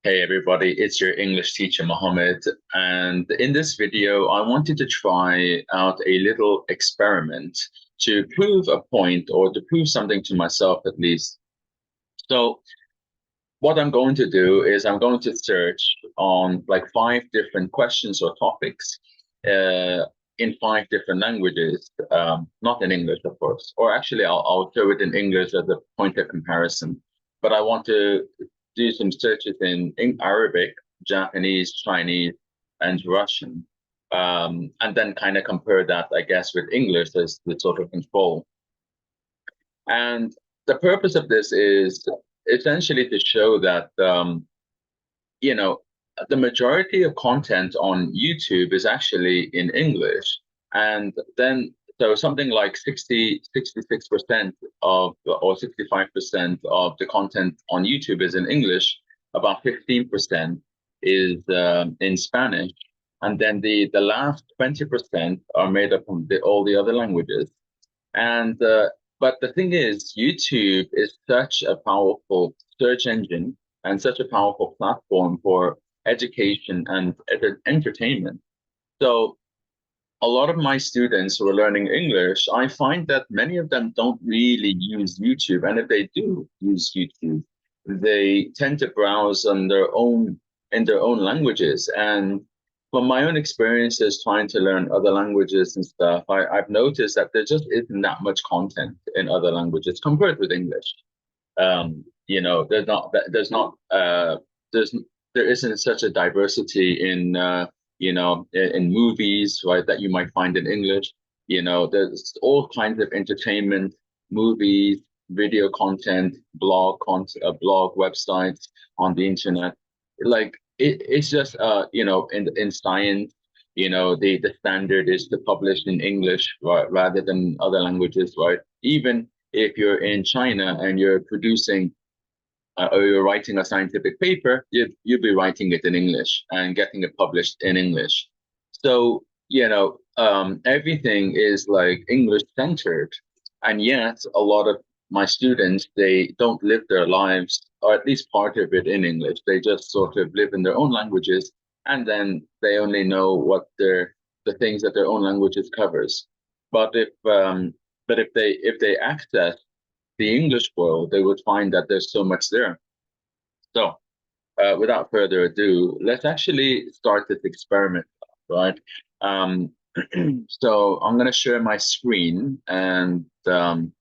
Hey everybody, it's your English teacher Mohammed, and in this video I wanted to try out a little experiment to prove a point or to prove something to myself at least. So what I'm going to do is I'm going to search on like five different questions or topics uh, in five different languages, not in English, of course, or actually I'll show it in English as a point of comparison. But I want to do some searches in Arabic, Japanese, Chinese, and Russian, and then kind of compare that, I guess, with English as the sort of control. And the purpose of this is essentially to show that you know, the majority of content on YouTube is actually in English. And then, so something like 66% of, or 65% of the content on YouTube is in English, about 15% is in Spanish. And then the last 20% are made up of all the other languages. And but the thing is, YouTube is such a powerful search engine and such a powerful platform for education and entertainment. So a lot of my students who are learning English, I find that many of them don't really use YouTube. And if they do use YouTube, they tend to browse on their own in their own languages. And from my own experiences trying to learn other languages and stuff, I've noticed that there just isn't that much content in other languages compared with English. There's not there's there isn't such a diversity in in movies, right, that you might find in English. There's all kinds of entertainment, movies, video content, blog websites on the internet. Like it's just in science, the standard is to publish in English, right, rather than other languages, right? Even if you're in China and you're producing or you're writing a scientific paper, you'd be writing it in English and getting it published in English. So, everything is like English centered. And yet, a lot of my students, they don't live their lives, or at least part of it in English. They just sort of live in their own languages, and then they only know what the things that their own languages covers. But if they access the English world, they would find that there's so much there. So, without further ado, let's actually start this experiment, right? Um, so I'm going to share my screen and I'm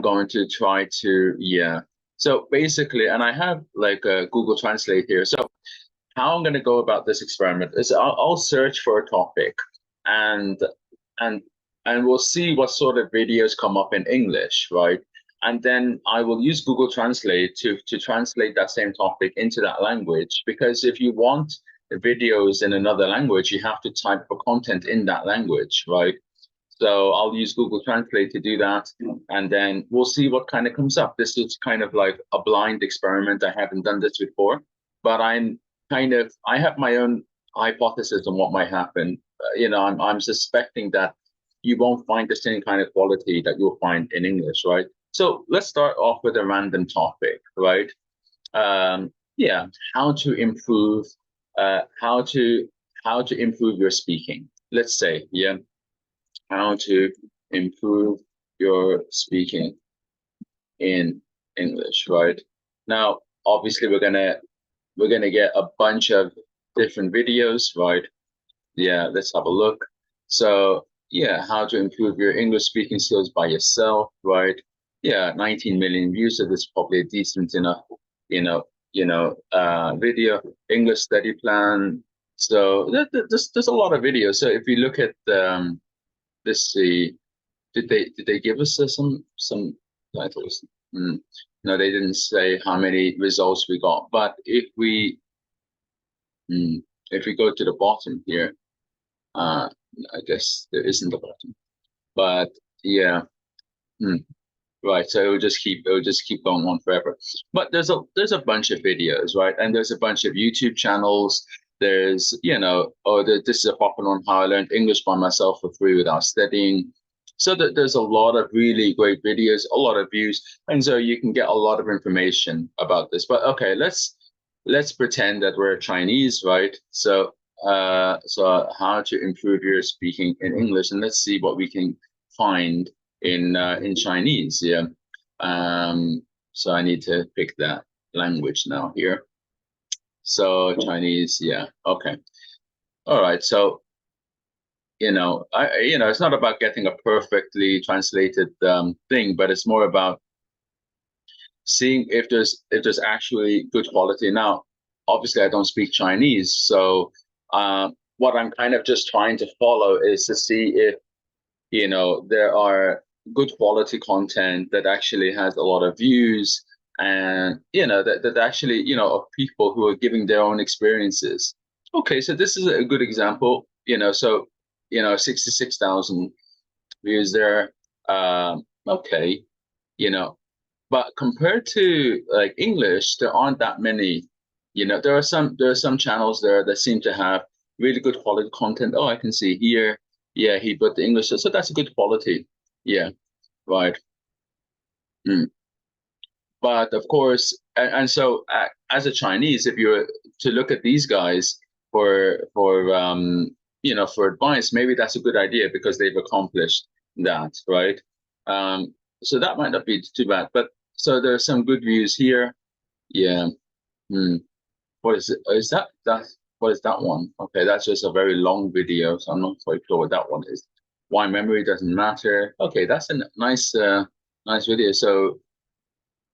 going to try to, yeah. So basically, and I have like a Google Translate here. So how I'm going to go about this experiment is I'll search for a topic and and and we'll see what sort of videos come up in English, right? And then I will use Google Translate to translate that same topic into that language. Because if you want videos in another language, you have to type for content in that language, right? So I'll use Google Translate to do that, and then we'll see what kind of comes up. This is kind of like a blind experiment. I haven't done this before, but I have my own hypothesis on what might happen. I'm suspecting that you won't find the same kind of quality that you'll find in English, right? So let's start off with a random topic, right? Yeah, how to improve, uh, how to how to improve your speaking. Let's say, yeah, how to improve your speaking in English, right? Now, obviously, we're gonna get a bunch of different videos, right? Yeah, let's have a look. So, yeah, how to improve your English speaking skills by yourself, right? Yeah, 19 million views, so this is probably a decent enough, video. English study plan. So there's a lot of videos. So if you look at let's see, did they give us some titles? Mm. No, they didn't say how many results we got. But if we go to the bottom here, uh, I guess there isn't a bottom. But yeah, mm, right. So it will just keep going on forever. But there's a bunch of videos, right? And there's a bunch of YouTube channels. There's, this is a popular on how I learned English by myself for free without studying. So that there's a lot of really great videos, a lot of views, and so you can get a lot of information about this. But okay, let's pretend that we're Chinese, right? So so how to improve your speaking in English, and let's see what we can find in Chinese. Yeah. So I need to pick that language now here. So Chinese, yeah. Okay. All right. So it's not about getting a perfectly translated thing, but it's more about seeing if there's actually good quality. Now, obviously, I don't speak Chinese, so what I'm kind of just trying to follow is to see if there are good quality content that actually has a lot of views, and that actually of people who are giving their own experiences. Okay, so this is a good example. 66,000 views there. Okay, you know but compared to like English, there aren't that many. There are some channels there that seem to have really good quality content. Oh, I can see here. Yeah, he put the English, so that's a good quality. Yeah, right. Mm. But of course, and so as a Chinese, if you were to look at these guys for advice, maybe that's a good idea because they've accomplished that, right? So that might not be too bad. But so there are some good views here. Yeah. Hmm. What is it? What is that one? Okay, that's just a very long video, so I'm not quite sure what that one is. Why memory doesn't matter. Okay, that's a nice video. So,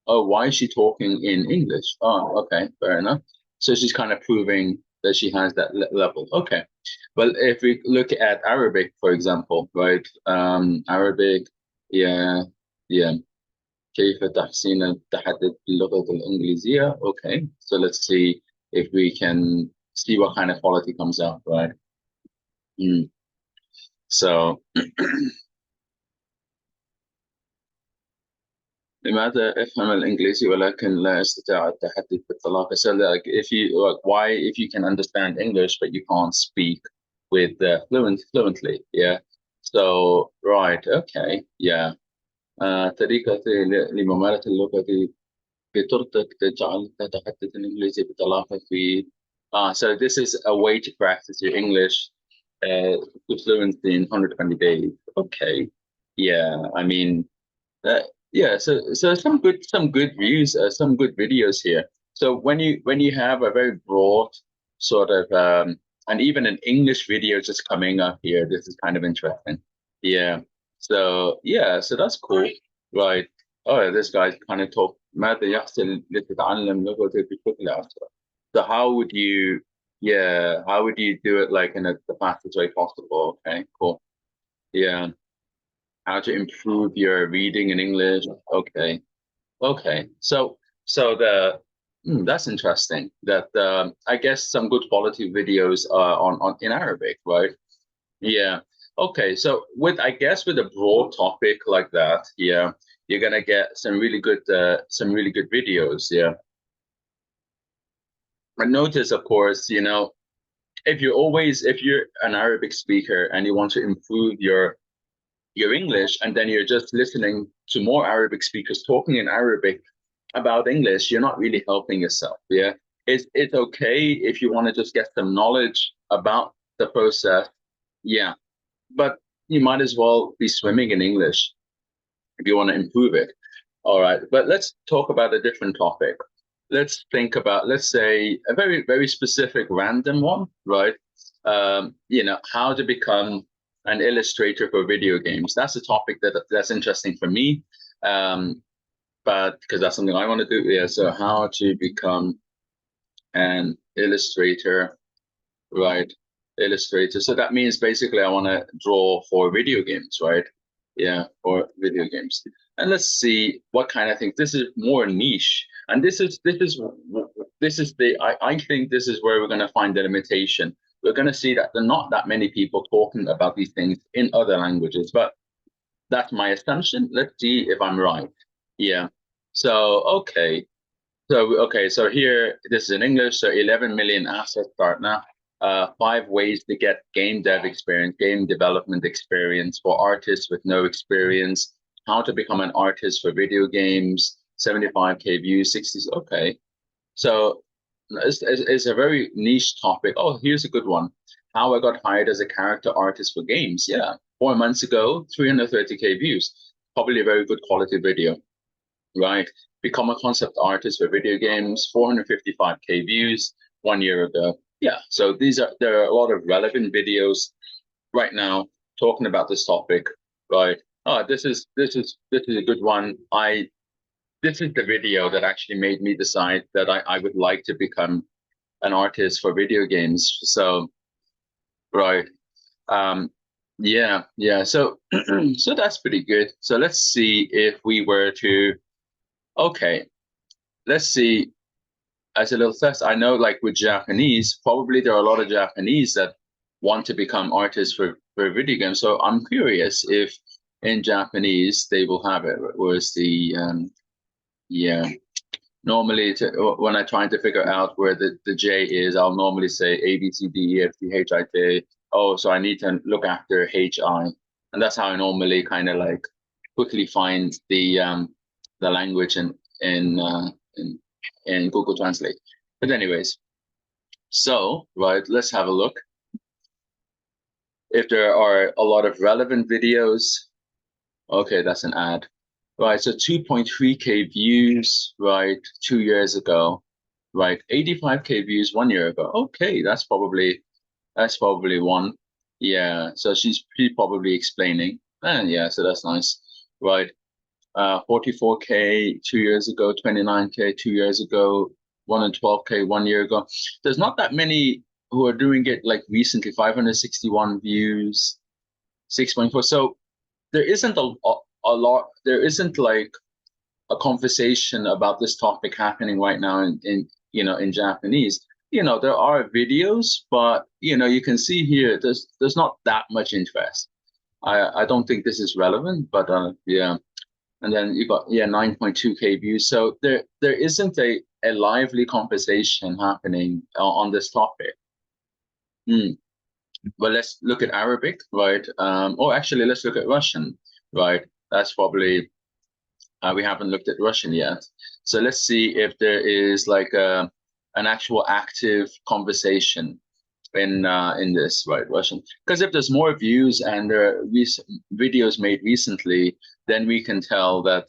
oh, why is she talking in English? Oh, okay, fair enough. So she's kind of proving that she has that level. Okay. Well, if we look at Arabic, for example, right? Arabic, yeah, yeah. كيف تحسين التحدث باللغة الإنجليزية? Okay, so let's see if we can see what kind of quality comes out, right? Mm. So لماذا أفهم الإنجليزي ولكن لا أستطيع التحدث بالطلاقة? So like if you can understand English but you can't speak with fluently, yeah. So right, okay, yeah. طريقة لممارسة اللغة بطرق تجعلك تتحدث الإنجليزي بطلاقة في so this is a way to practice your English to fluency in 120 days. Okay. Yeah, I mean yeah, so some good views, some good videos here. So when you have a very broad sort of and even an English video just coming up here, this is kind of interesting. Yeah. So that's cool. Right. Oh, this guy's kind of talk. ماذا يحصل لتتعلم لغة بشكل أسرع? So how would you do it like in the fastest way possible? Okay, cool. Yeah. How to improve your reading in English? Okay. Okay. That's interesting. That I guess some good quality videos on in Arabic, right? Yeah. Okay. So with a broad topic like that, yeah, you're gonna get some really good videos. Yeah. And notice, of course, if you're an Arabic speaker and you want to improve your English, and then you're just listening to more Arabic speakers talking in Arabic about English, you're not really helping yourself. Yeah. It's okay if you want to just get some knowledge about the process. Yeah. But you might as well be swimming in English if you want to improve it. All right. But let's talk about a different topic. Let's say a very, very specific random one, right? How to become an illustrator for video games. That's a topic that's interesting for me. But because that's something I want to do. Yeah. So how to become an illustrator, right? Illustrator. So that means basically I want to draw for video games, right? Yeah, for video games. And let's see what kind of things. This is more niche, and I think this is where we're going to find the limitation. We're going to see that there are not that many people talking about these things in other languages, but that's my assumption. Let's see if I'm right. Yeah. So so here, this is in English. So 11 million assets start now. 5 ways to get game dev experience, game development experience for artists with no experience. How to become an artist for video games. 75K views, 60s. Okay. So it's a very niche topic. Oh, here's a good one. How I got hired as a character artist for games. Yeah, 4 months ago, 330K views. Probably a very good quality video, right? Become a concept artist for video games, 455K views 1 year ago. Yeah, so there are a lot of relevant videos right now talking about this topic, right? Oh, this is a good one. This is the video that actually made me decide that I would like to become an artist for video games. So, right. Um, yeah. So, so that's pretty good. So let's see if we were to, okay, let's see as a little test. I know like with Japanese, probably there are a lot of Japanese that want to become artists for video games. So I'm curious if in Japanese they will have it. Where's the, yeah. Normally, when I'm trying to figure out where the J is, I'll normally say A, B, C, D, E, F, G, H, I, J. Oh, so I need to look after H, I. And that's how I normally kind of like quickly find the language in Google Translate. But anyways, so, right, let's have a look. If there are a lot of relevant videos, okay, that's an ad. Right, so 2.3K views, right, 2 years ago, right, 85K views 1 year ago. Okay, that's probably one. Yeah, so she's probably explaining. And yeah, so that's nice. Right. 44K 2 years ago, 29K 2 years ago, 112K 1 year ago. There's not that many who are doing it like recently, 561 views, 6.4. So there isn't a lot, there isn't like a conversation about this topic happening right now in Japanese. There are videos, but you can see here there's not that much interest. I don't think this is relevant, but yeah. And then you got 9.2K views. So there isn't a lively conversation happening on this topic. Hmm. Well, let's look at Arabic, right? Or actually, let's look at Russian, right? That's probably we haven't looked at Russian yet. So let's see if there is like an actual active conversation in this, right, Russian. Because if there's more views and there are videos made recently, then we can tell that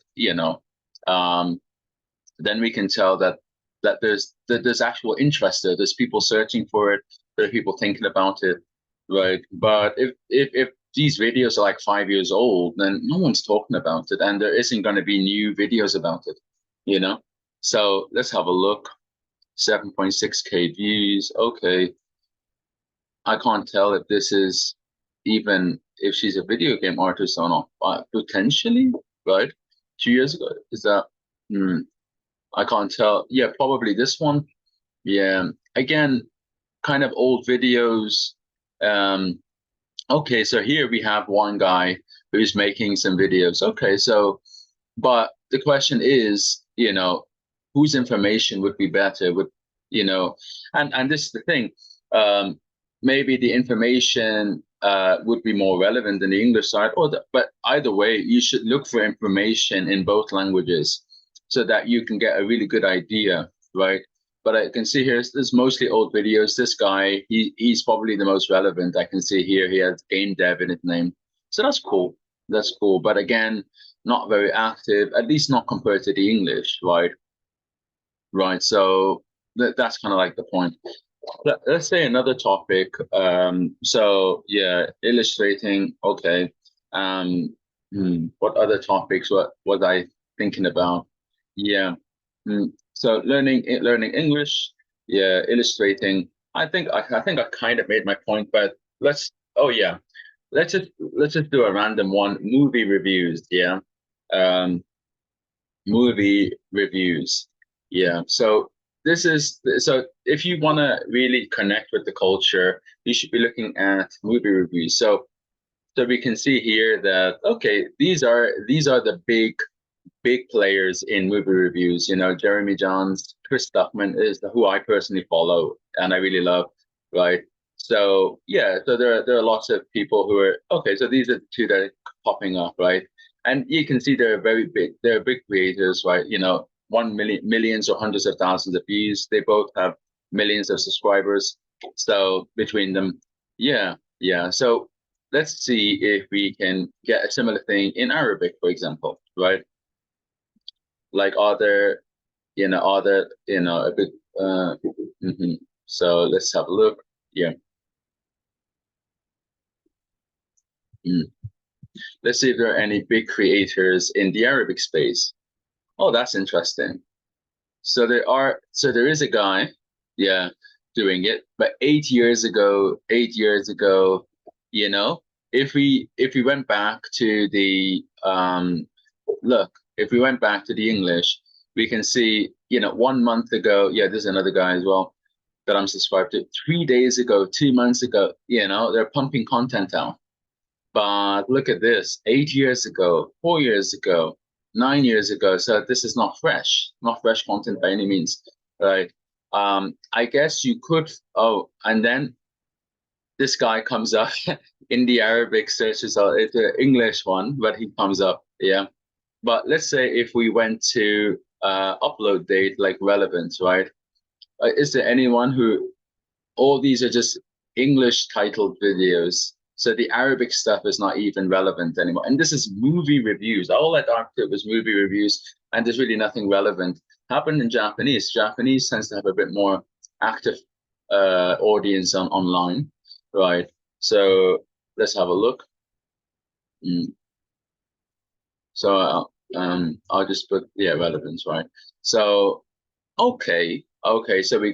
um, then we can tell that there's actual interest there. There's people searching for it. There are people thinking about it, right? But if these videos are like 5 years old, then no one's talking about it, and there isn't going to be new videos about it, you know. So let's have a look. 7.6K views. Okay, I can't tell if this is even if she's a video game artist or not. But potentially, right? 2 years ago, is that? Hmm, I can't tell. Yeah, probably this one. Yeah, again, kind of old videos. Um, okay, so here we have one guy who's making some videos. Okay, so, but the question is, whose information would be better? You know, and this is the thing. Um, Maybe the information would be more relevant than the English side, but either way, you should look for information in both languages so that you can get a really good idea, right? But I can see here, there's mostly old videos. This guy, he's probably the most relevant. I can see here he has game dev in his name. So that's cool. That's cool. But again, not very active, at least not compared to the English, right? Right. So that's kind of like the point. Let's say another topic. So yeah, illustrating. Okay. What other topics? What was I thinking about? Yeah. So learning English. Yeah, illustrating. I think I kind of made my point, but let's. Oh yeah, let's just do a random one. Movie reviews. Yeah. Um, Movie reviews. Yeah. So if you want to really connect with the culture, you should be looking at movie reviews. So we can see here that okay, these are the big players in movie reviews. Jeremy Jahns, Chris Stuckman is who I personally follow and I really love, right? So yeah, so there are lots of people who are okay. So these are the two that are popping up, right? And you can see they're very big. They're big creators, right? 1 million, millions or hundreds of thousands of views. They both have millions of subscribers. So between them, yeah, yeah. So let's see if we can get a similar thing in Arabic, for example, right? Like other, a bit. Mhm. So let's have a look. Yeah. Mm. Let's see if there are any big creators in the Arabic space. Oh, that's interesting. So there are, so there is a guy, yeah, doing it. But 8 years ago, 8 years ago, you know, if we went back to the look, if we went back to the English, we can see, 1 month ago, yeah, there's another guy as well that I'm subscribed to. 3 days ago, 2 months ago, they're pumping content out. But look at this, 8 years ago, 4 years ago, 9 years ago. So this is not fresh content by any means, right? I guess you could, oh, and then this guy comes up in the Arabic search result. It's an English one, but he comes up, yeah. But let's say if we went to upload date, like relevance, right? Is there anyone who, all these are just English titled videos. So the Arabic stuff is not even relevant anymore. And this is movie reviews. All I thought it was movie reviews, and there's really nothing relevant. Happened in Japanese. Japanese tends to have a bit more active audience online, right? So let's have a look. Mm. So I'll just put, yeah, relevance, right? So okay. So we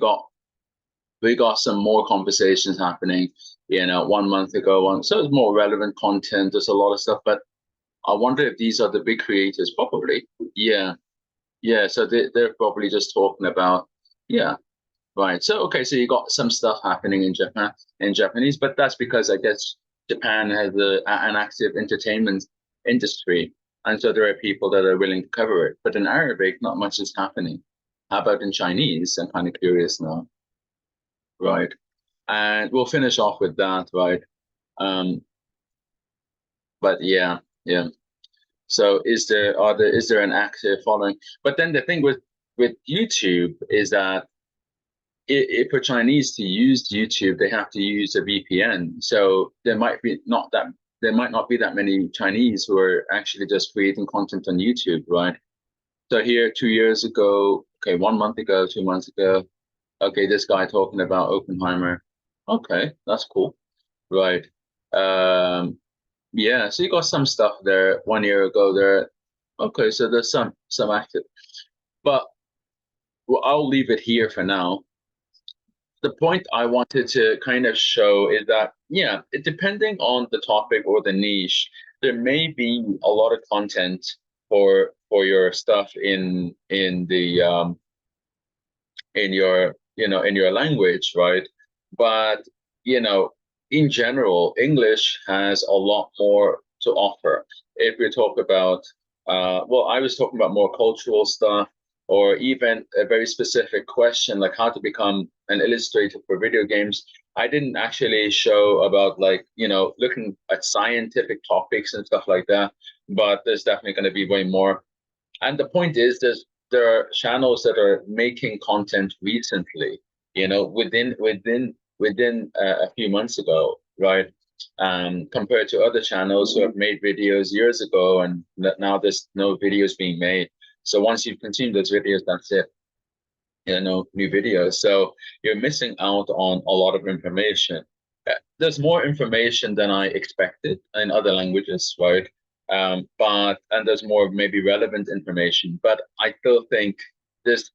got some more conversations happening, 1 month ago. So it's more relevant content. There's a lot of stuff, but I wonder if these are the big creators. Probably, yeah, yeah. So they're probably just talking about, yeah, right. So okay, so you got some stuff happening in Japan in Japanese, but that's because I guess Japan has an active entertainment industry, and so there are people that are willing to cover it. But in Arabic, not much is happening. How about in Chinese? I'm kind of curious now, right? And we'll finish off with that, right? Um, but yeah, yeah. So is there an active following? But then the thing with YouTube is that if for Chinese to use YouTube, they have to use a VPN. So there might not be that many Chinese who are actually just creating content on YouTube, right? So here, 2 years ago, okay, 1 month ago, 2 months ago, okay, this guy talking about Oppenheimer. Okay, that's cool. Right. Um, yeah, so you got some stuff there 1 year ago there. Okay, so there's some active. But well, I'll leave it here for now. The point I wanted to kind of show is that, yeah, depending on the topic or the niche, there may be a lot of content for your stuff in your language, right? But you know, in general, English has a lot more to offer. If we talk about, well, I was talking about more cultural stuff, or even a very specific question like how to become an illustrator for video games. I didn't actually show about, like, looking at scientific topics and stuff like that, but there's definitely going to be way more. And the point is, there are channels that are making content recently, within a few months ago, right? Compared to other channels who have made videos years ago, and that now there's no videos being made. So once you've consumed those videos, that's it. No new videos. So you're missing out on a lot of information. There's more information than I expected in other languages, right? And there's more maybe relevant information. But I still think this.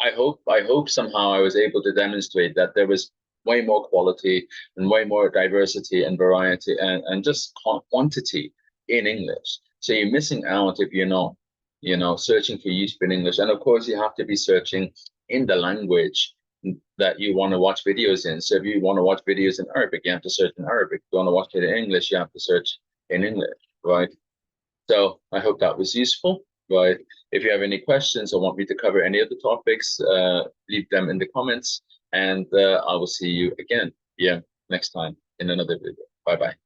I hope somehow I was able to demonstrate that there was way more quality and way more diversity and variety and just quantity in English. So you're missing out if you're not, searching for YouTube in English. And of course, you have to be searching in the language that you want to watch videos in. So if you want to watch videos in Arabic, you have to search in Arabic. If you want to watch it in English, you have to search in English, right? So I hope that was useful, right? If you have any questions or want me to cover any of the topics, leave them in the comments, and I will see you again, yeah, next time in another video. Bye bye.